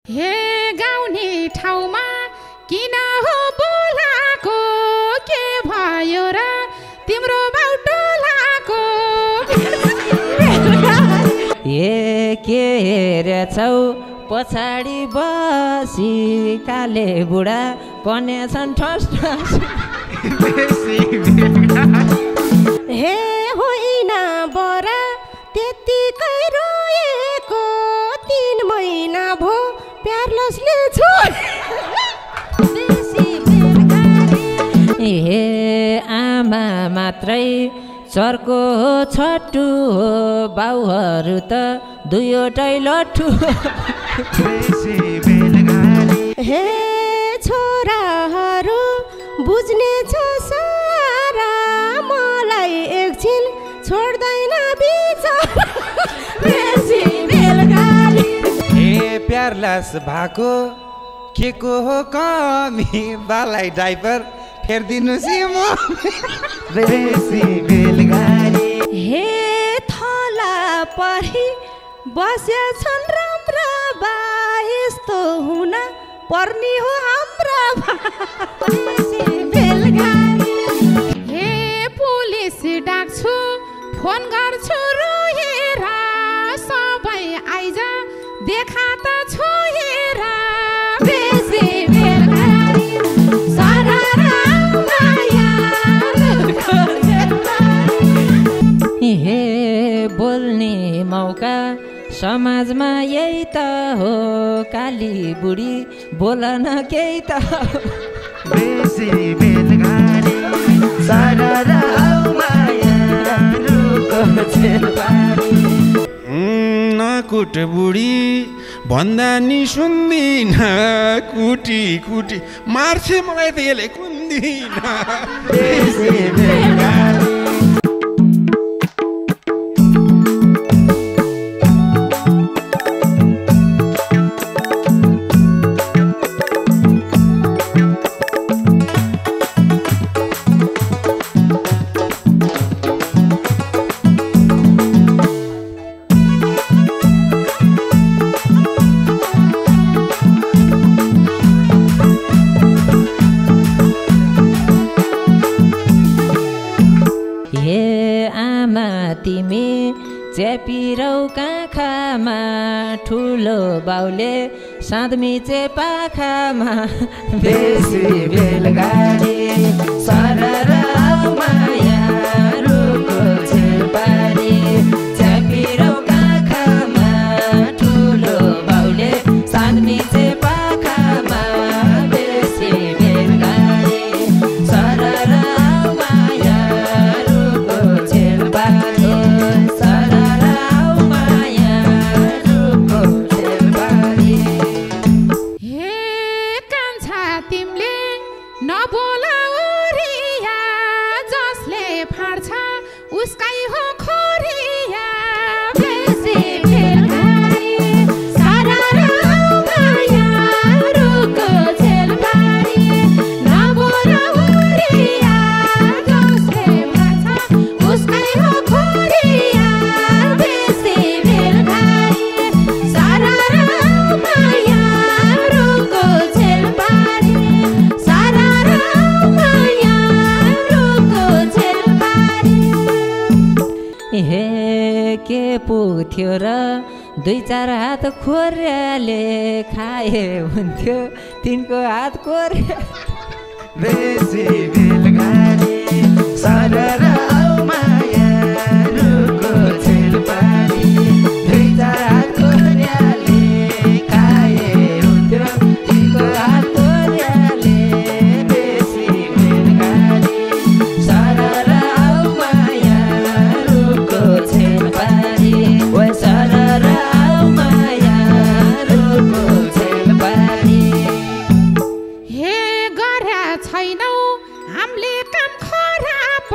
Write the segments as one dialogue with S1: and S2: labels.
S1: हे गाउने ठाउँमा किन हो बोलाको के भयो र तिम्रो बाउटोलाको
S2: ए के हेरेछौ पछाडि बसी काले बुढा कनेछन् ठस ठस
S3: हे होइन बरा त्यतिकै रोएको 3 महिना भो प्यारलसले
S2: हे आमा मात्रै चर्को हो छट्टु हो बाउहरू त दुईवटै लट्ठु
S3: हे छोराहरू बुझ्ने छ सारा मलाई एकछिन छोड्दैन
S4: हे प्यारलास भएको के को हो कमी बालाई डाइपर फेरिदिनुहोस्
S3: हे थला परी बसेछन् राम्रा बा यस्तो हुन पर्ने हो हाम्रा
S1: हे पुलिस डाक्छु फोन गर्छु रोएर सबै आइज देखा त छोएर
S2: हे बोल्ने मौका समाजमा यही त हो काली बुढी बोल न केही त
S4: नकुट बुढी भन्दा नि सुन्दिन कुटी कुटी मार्छे मलाई त यसले कुन्दिन
S2: तिमी चेपिरौ काखामा ठुलो बाउले साँधमिचे पाखामा बेसी बेलगाडी सरर माया रुको छेपारी चेपिरौ काखामा ठुलो बाउले साँधमिचे पाखामा बेसी बेलगाडी सरर माया रुको छेपारी पुग्थ्यो र 2-4 हात खोर्याले खाए हुन्थ्यो तिनको हात कोर्या
S5: बेसी बेलगाडी सरर माया रुको छेलपारी 2-4 हात खोर्याले खाए हुन्थ्यो तिनको हात कोर्याले बेसी बेलगाडी सरर माया रुको छेलपारी सरर माया रुको छेलपारी
S1: हे गर्या छैनौ हामीले काम खराब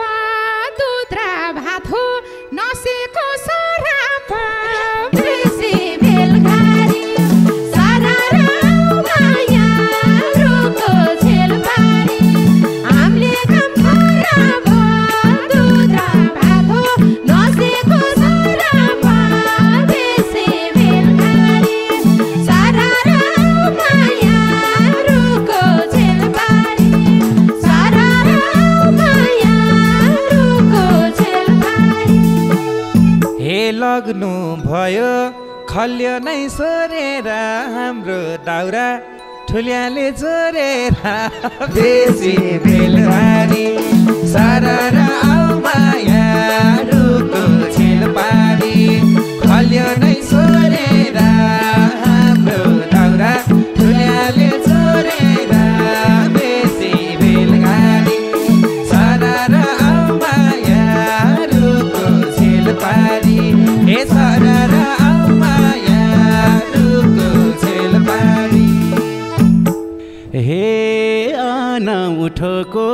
S5: खल्यो नै सोरेर हाम्रो दाउरा ठुल्याले चोरेर बेसी बेलबारी सारा आउ मायाहरूको छेलबारी खल्यो नै सोरेर हाम्रो दाउरा ठुल्याले चोरेर बेसी बेलगारी सारा आउ मायाहरूको छेलबारी हे सारा आउ मायाहरूको छेलबारी हे अनौठोको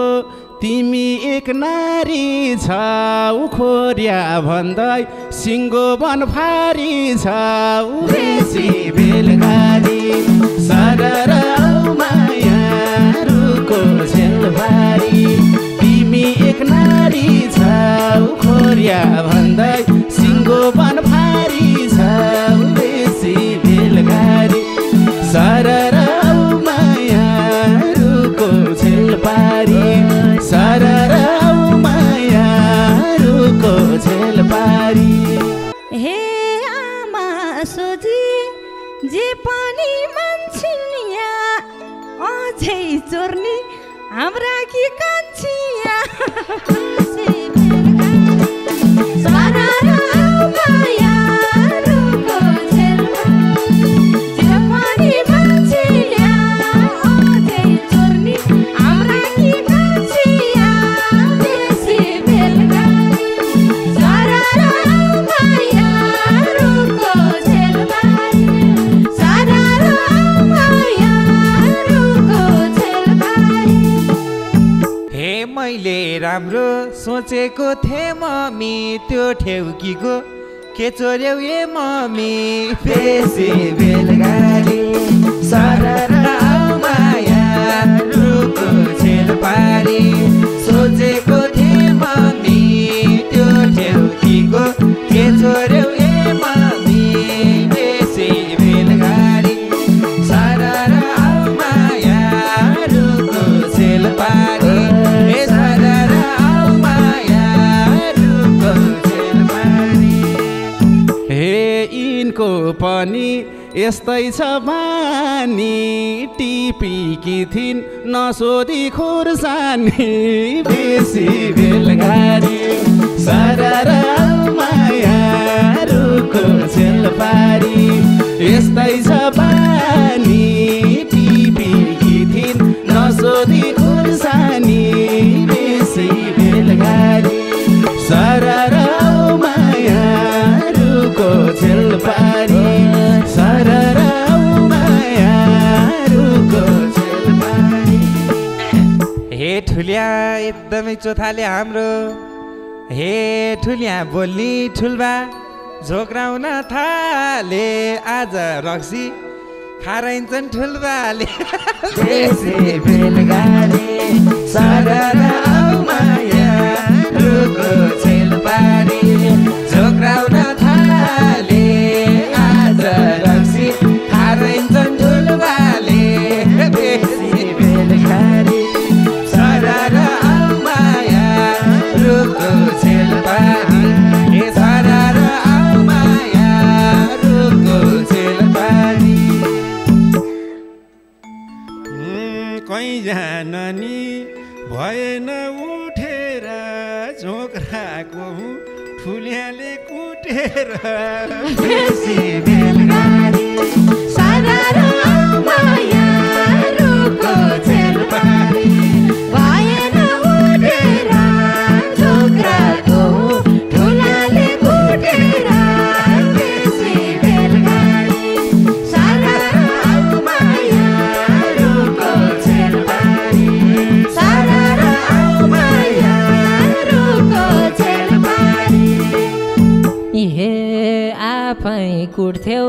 S5: तिमी एक नारी छौ खोर्या भन्दै सिङ्गो बनफारी छौ बेसी बेलगारी सरर मायाहरूको छेलबारी तिमी एक नारी छौ खोर्या भन्दै सिङ्गो बनफारी छौ बेसी बेलगारी सरर मायाहरूको छेलबारी सरर मायाहरूको छेलबारी
S3: हे आमा सोझी जे पनि मान्छिया अझै चोर्नी हाम्रा कि कान्छिया
S5: मैले राम्रो सोचेको थिएँ मम्मी त्यो ठेउकीको के चोर्यौ ए मम्मी बेसी बेलगारी सरर मायाहरूको छेलबारी सोचेको थिएँ मम्मी त्यो ठेउकीको के चोर्यौ ए मम्मी बेसी बेलगारी सरर मायाहरूको छेलबारी पनि यस्तै छ बानी टिपीकी थिइन् नसोधी खुर्सानी बेसी बेलगारी सरर मायाहरूको छेलबारी यस्तै छ बानी टिपीकी थिइन् नसोधी खुर्सानी बेसी बेलगारी सरर मायाहरूको छेलबारी सरर मायाहरूको छेलबारी हे ठुलिया एकदमै चोथाले हाम्रो हे ठुलिया बोली ठुल्बा झोक्राउन थाले आज रक्सी खाराइन्छन् ठुल्बाले बेसी बेलगारी सरर मायाहरूको छेलबारी झोक्राउन थाले आज रक्सी खाराइन्छन् ठुल्बाले बेसी बेलगारी सरर मायाहरूको छेलबारी हे सरर मायाहरूको छेलबारी
S4: कहीँ जान नि भएन उठेर झोक्राको ठुल्याले कुटेर
S3: बेसी बेलगारी सरर मायाहरूको छेलबारी भएन उठेर झोक्राको ठुल्याले कुटेर बेसी बेलगारी सरर मायाहरूको छेलबारी सरर मायाहरूको छेलबारी
S2: हे आफै कुट्थ्यौ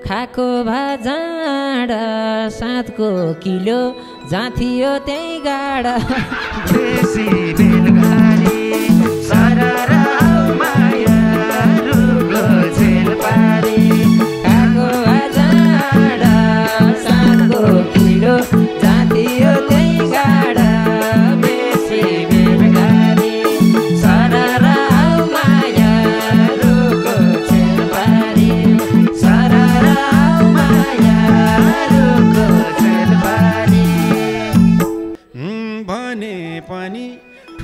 S2: खाएको भाजाड 7को किलो जहाँ थियो त्यही गाड
S5: बेसी बेलगारी सरर मायाहरूको छेलबारी
S2: खाएको भाजाड 7को किलो जहाँ थियो त्यही गाड बेसी बेलगारी सरर मायाहरूको छेलबारी सरर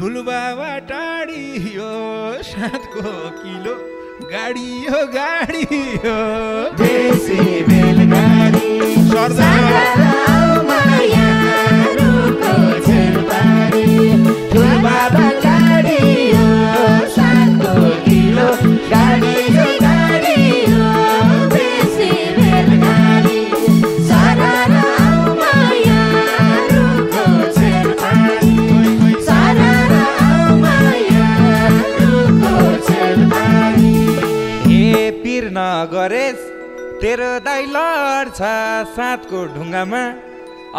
S4: ठुलबाबा टाढी हो 7 किलो गाडी हो गाडी हो
S3: देशी बेलगाडी मायारुको छेलबारी ठुलबाबा गाडी हो 7 किलो गाडी हो गाडी हो देशी बेलगाडी सारारा मायारुको छेलबारी सारारा मायारुको छेलबारी
S5: हे पिर नगरेस् तेरो दाइ लड्छ 7 को ढुङ्गामा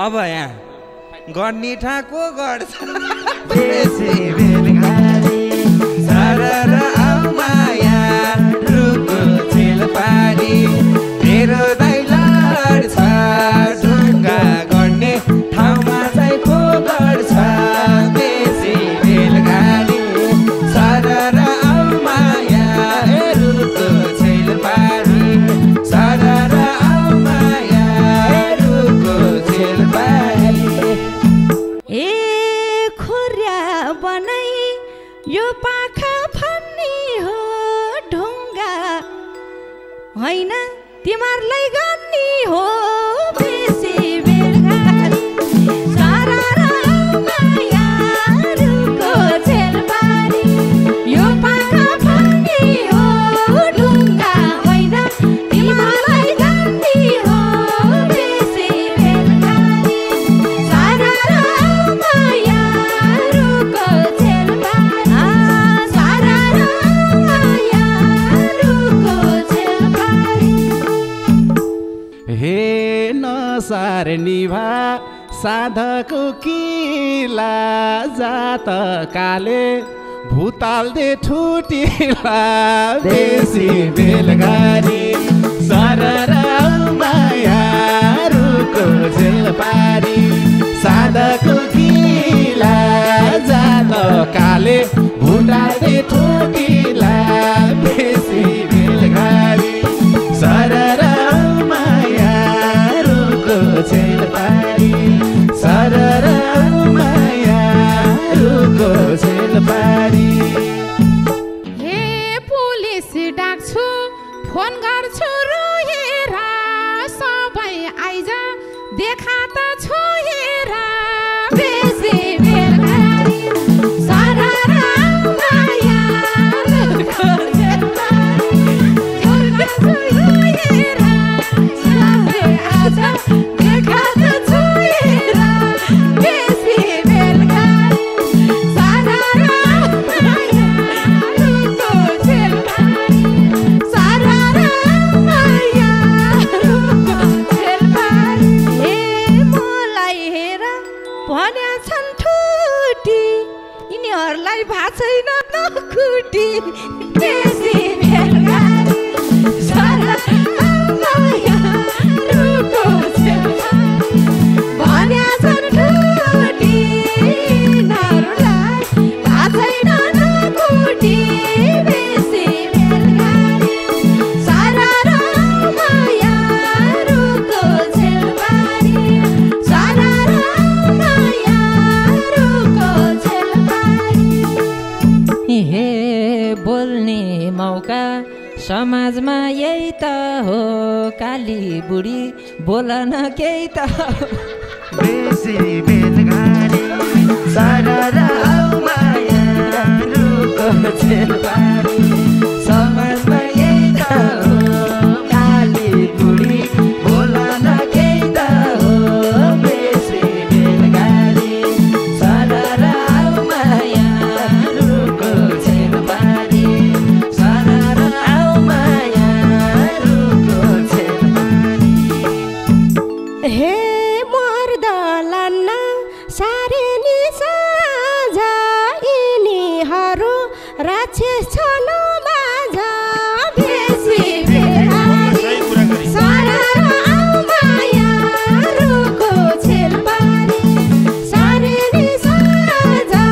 S5: अब यहाँ गर्ने ठाको गर्छ
S3: देशी बेलगाडी
S5: सारारा माया रुको छेलबारी तेरो दाइ लड्छ ढुङ्गा गर्ने ठाउँमा चाहिँ को गर्छ देशी बेलगाडी सारारा माया रुको छेलबारी सारारा माया रुको छेलबारी
S3: ए खोर्या बनाई यो पाखा फन्नी हो ढुङ्गा होइन तिमीहरूलाई गर्नी हो बेसी बेलगाडी सारारा मायारुको छेलबारी यो पाखा फन्नी हो ढुङ्गा होइन तिमीहरूलाई गर्नी हो बेसी बेलगाडी सारारा मायारुको छेलबारी सारारा मायारुको छेलबारी
S6: हे नसार निभा साधको किला जात काले भूताल दे ठुटिला देशी बेलगाडी सररा मायारुको छेलबारी साधको किला जात काले भूताल दे ठुटिला देशी बेलगाडी सररा मायारुको छेलबारी सररा मायारुको छेलबारी
S1: हे पुलिस डाक्छु फोन गर्छु रोएर सबै आइज देखा त छोएर बेसी बेलगाडी सारारा मायारुको छेलबारी गर्छु रोएर सबै आइज देखा त छोएर बेसी बेलगाडी सारारा मायारुको छेलबारी सारारा मायारुको छेलबारी
S3: ए मलाई हेर भन्या छन् ठुटी यिनीहरूलाई भा छैन नखुटी देशी बेलगाडी सारारा मायारुको छेलबारी भन्या छन् ठुटी यिनीहरूलाई भा छैन नखुटी बेसी बेलगाडी सारारा मायारुको छेलबारी सारारा मायारुको छेलबारी
S2: हे बोल्ने मौका समाजमा यही त हो काली बुढी बोलन केही त हो
S5: देशी बेलगाडी सारारा मायारुको छेलबारी समाजमा यही त हो काली बुढी बोलन केही त हो देशी बेलगाडी सारारा मायारुको छेलबारी सारारा मायारुको छेलबारी
S3: हे मर्दलान्न सारे नि साझा यिनीहरू राक्षस छन् माझा बेसी बेलगाडी सारारा मायारुको छेलबारी सारे नि साझा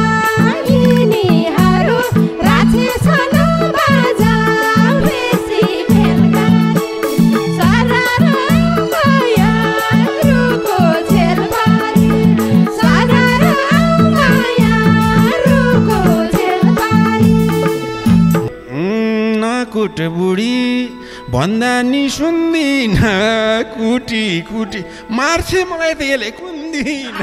S3: यिनीहरू राक्षस छन् माझा बेसी बेलगाडी सारारा मायारुको
S4: एउटा बुढी भन्दा नि सुन्दिन कुटी कुटी मार्छे मलाई त यसले कुन्दिन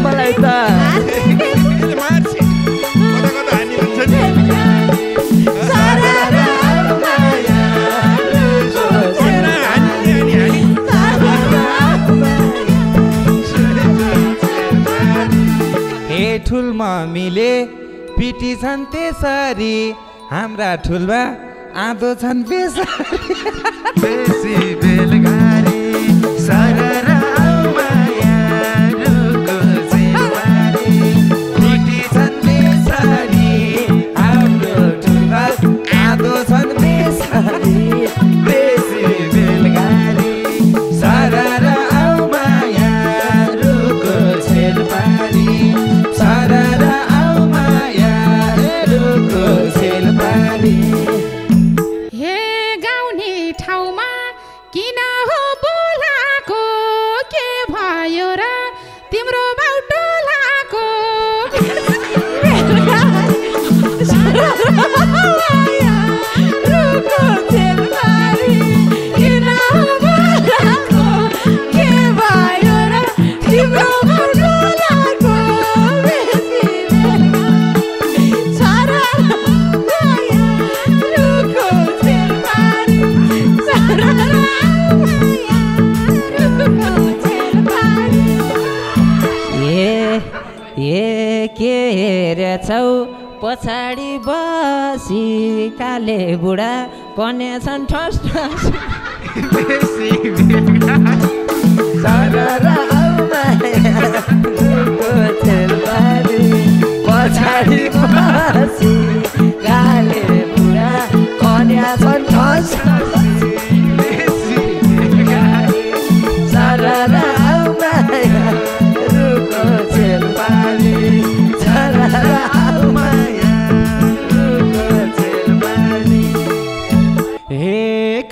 S5: मलाई त ठुल मम्मीले पिटी छन् त्यसरी हाम्रा ठुलबा आदो छन् बेसी बेलगारी सररा माया रुको जेवारी पिटी छन् त्यसरी हाम्रो ठुलबा आदो छन् बेसी बेलगारी सररा माया रुको जेवारी
S1: हे गाउने ठाउँमा किन हो बोलाको के भयो र तिम्रो बाउटोलाको
S2: के हेरेछौ पछाडि बसी काले बुढा कन्या छन् ठस ठस
S5: पछाडि बसी काले बुढा कन्या छन् ठस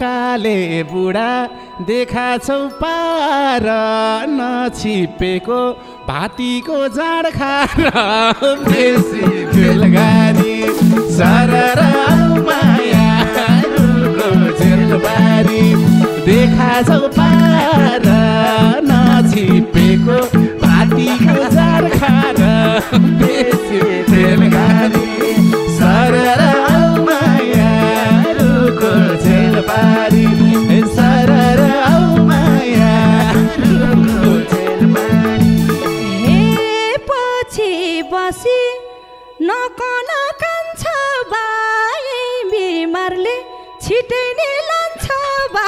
S6: काले बुढा देखा छौ पार नछिपेको भातीको जाँड खार बेसी बेलगारी सररा माया रुको जेलबारी देखा छौ पार नछिपेको भातीको जाँड खार बेसी बेलगारी सररा माया रुको जेलबारी सररा माया रुको जेलबारी
S3: हे पछि बसी नकन कान्छ बाई बिमारले छिटै नै लान्छ बा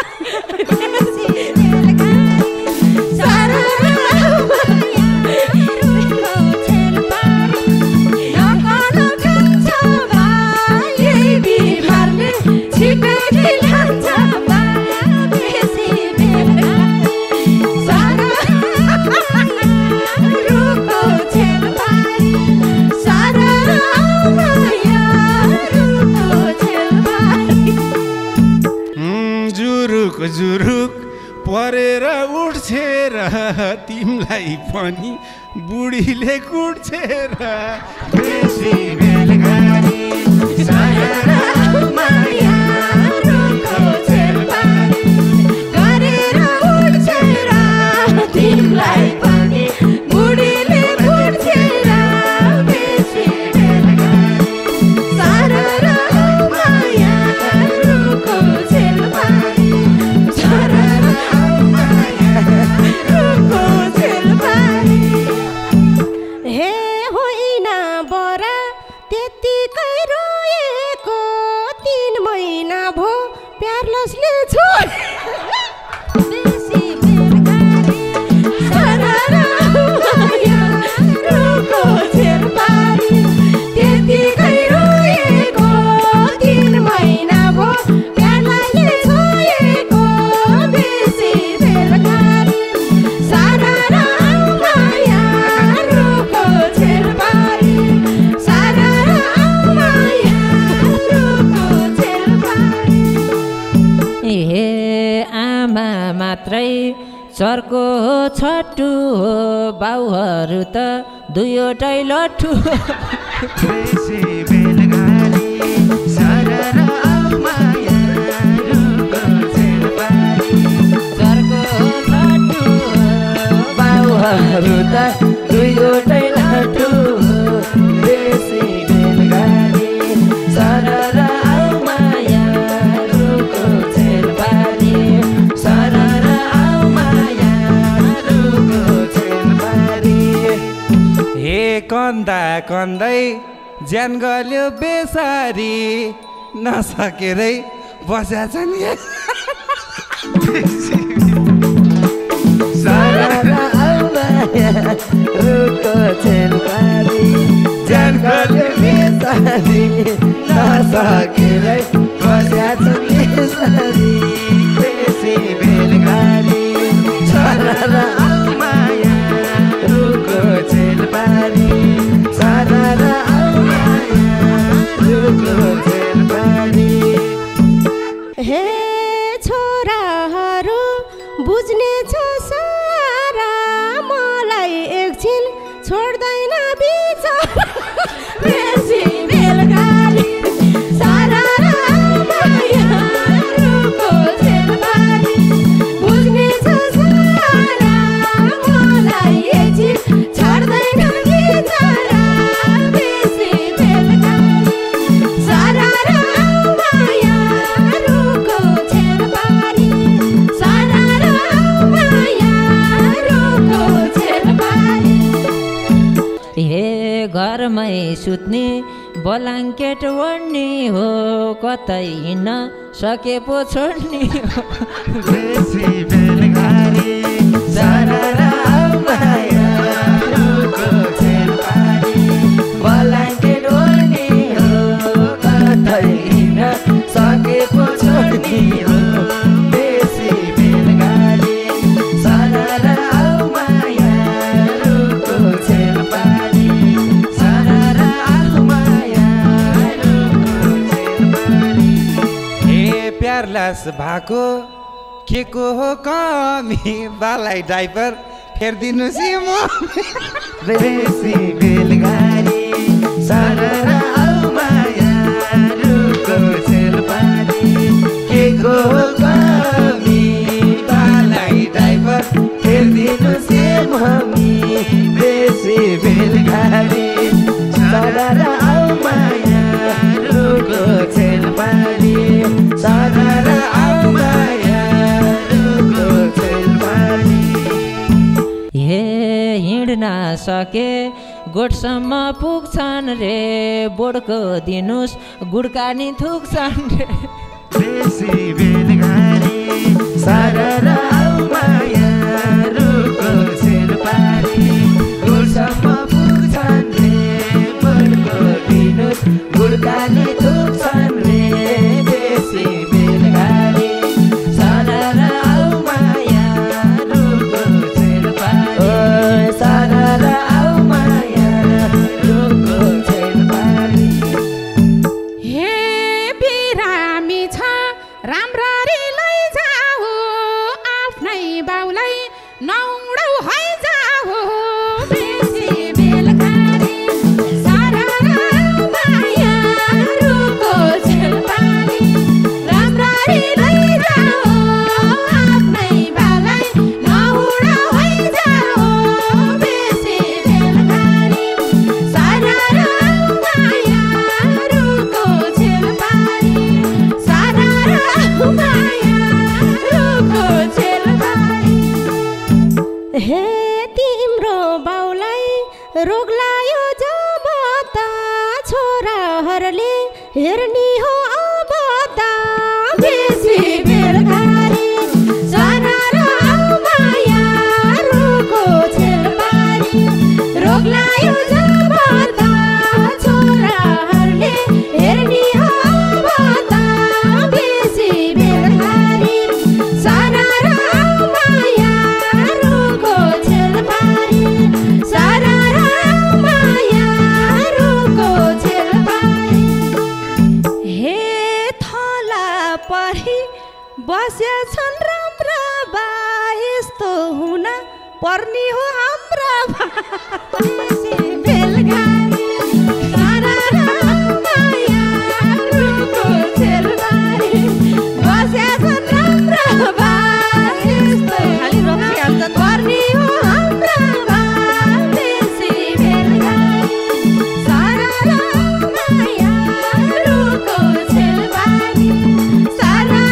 S4: जुरुक परेर उठ्छे र तिमलाई पनि बुढीले कुट्छे र बेसी बेलगारी सररा माया रुको जेलबारी गरेर उठ्छे र तिमलाई पनि बुढीले कुट्छे र बेसी बेलगारी सररा माया रुको जेलबारी हे होइन बरा त्यतिको
S2: चर्को हो छट्टु हो बाउहरू त दुईवटै लट्ठु
S6: बेसी बेलगारी सरर आऊ मायारुको झेलबारी
S2: चर्को हो छट्टु हो बाउहरू त दुईवटै लट्ठु
S6: बेसी बेलगारी सरर आऊ मायारुको झेलबारी सरर आऊ मायारुको झेलबारी
S5: हे कन्दा कन्दै ज्यान गल्यो बेसारी नसकेरै बस्या छन्
S6: सरर आऊ मायारुको झेलबारी ज्यान गल्यो बेसारी नसकेरै बस्या छन् बेसारी बेसी बेलगारी सरर आऊ मायारुको झेलबारी सरर आऊ मायारुको झेलबारी
S3: हे छोराहरू बुझ्ने छ सारा मलाई एकछिन छोड्दैन बिचरा बेसी बेलगारी सारा मायारुको झेलबारी बुझ्ने छ सारा मलाई एकछिन छोड्दैन बिचरा बेसी बेलगारी सारा मायारुको झेलबारी सारा मायारुको झेलबारी
S2: हे घरमै सुत्ने ब्ल्याङ्केट ओढ्ने हो कतै हिँड्न सके पो छोड्ने हो
S6: बेसी बेलगारी सरर आऊ मायारुको झेलबारी ब्ल्याङ्केट ओढ्ने हो कतै हिँड्न सके पो छोड्ने हो बेसी बेलगारी सरर आऊ मायारुको झेलबारी सरर आऊ मायारुको झेलबारी
S5: हे प्यारलास भएको के को हो कमी बालाई डाइपर फेरिदिनुहोस् है म
S6: बेसी बेलगारी सरर आऊ मायारुको झेलबारी के को कमी बालाई ड्राइभर फेरिदिनुहोस् है मम्मी बेसी बेलगारी सरर आऊ मायारुको झेलबारी सरर आऊ मायारुको झेलबारी
S2: हे हिँड्न सके गोठसम्म पुग्छन् रे बोडको दिनुहोस् गुड्का नि थुक्छन् रे
S6: बेसी बेलगारी सरर आऊ मायारुको झेलबारी गुडसम्म पुग्छन् रे बोडको दिनुहोस् गुड्का नि थुक्छन् रे बेसी बेलगारी सरर आऊ मायारुको झेलबारी सरर आऊ मायारुको झेलबारी
S1: हे बिरामी छ राम्ररी लैजाऊ आफ्नै बाउलाई नौडौ हैजाऊ बेसी बेलगारी सारा मायारुको झेलबारी राम्ररी लैजाऊ आफ्नै बाउलाई नौडौ हैजाऊ बेसी बेलगारी सारा मायारुको झेलबारी सारा मायारुको झेलबारी
S3: हे तिम्रो बाउलाई रोग लाग्यो जब त छोराहरूले हेर्ने हो अब त बेसी बेलगारी सारा मायारुको झेलबारी रोग लाग्यो जब त छोराहरूले हेर्ने हो अब त बेसी बेलगारी सारा मायारुको झेलबारी सारा मायारुको झेलबारी हे थला परी बस्या छन् राम्रा बा यस्तो पर्नी हो हाम्रो बेसी बेलगारी सारा मायाहरूको छेलबारी बसेछन् राम्रो बायस्तो खाली रोकिहाल्छन् पर्नी हो हाम्रो बेसी बेलगारी सारा मायाहरूको छेलबारी सारा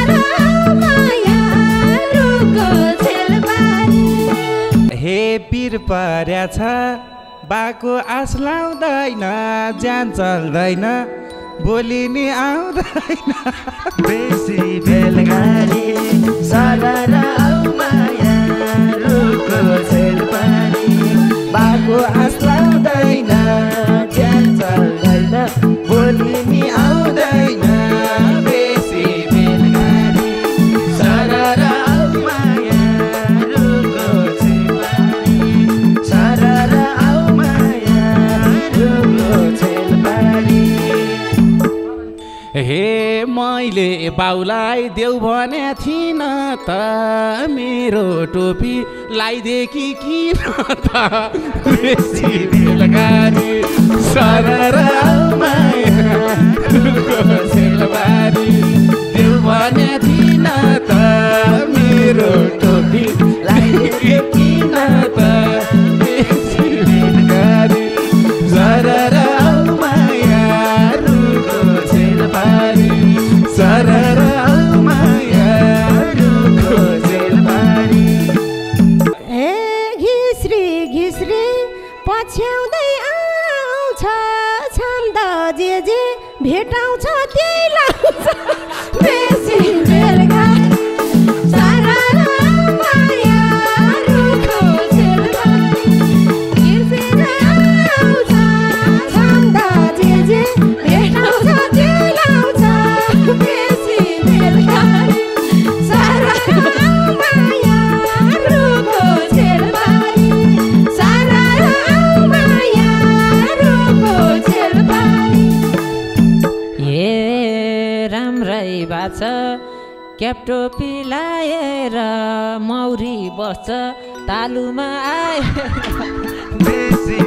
S3: मायाहरूको छेलबारी
S5: हे पीर पर्याछ बाको आस लाउँदैन ज्यान चल्दैन बोली नि आउँदैन
S6: बेसी बेलगारी सारा मायाहरूको छेलबारी बाको आस लाउँदैन ज्यान चल्दैन बोली नि आउँदैन बेसी बेलगारी सारा मायाहरूको छेलबारी सारा मायाहरूको छेलबारी
S5: हे मैले बाउलाई देऊ भने थिइन त मेरो टोपी लगाइदिएकी किन त बेसी बेलगारी सारा मायाहरूको छेलबारी देऊ भने थिइन त मेरो टोपी लगाइदिएकी किन त बेसी बेलगारी सारा मायाहरूको छेलबारी सारा मायाहरूको छेलबारी
S3: हे घिस्री घिस्री पछ्याउँदै आउँछ छन्द जे भेटाउँछ त्यही लाउँछ बेसी बेलगारी सारा मायाहरूको छेलबारी घिर्सेर आउँछ छन्द जे भेटाउँछ त्यही लाउँछ बेसी बेलगारी सारा मायाहरूको छेलबारी सारा मायाहरूको छेलबारी
S2: ए राम्रै बाछ क्यापटोपी लाएर मौरी बस्छ तालुमा आए
S6: बेसी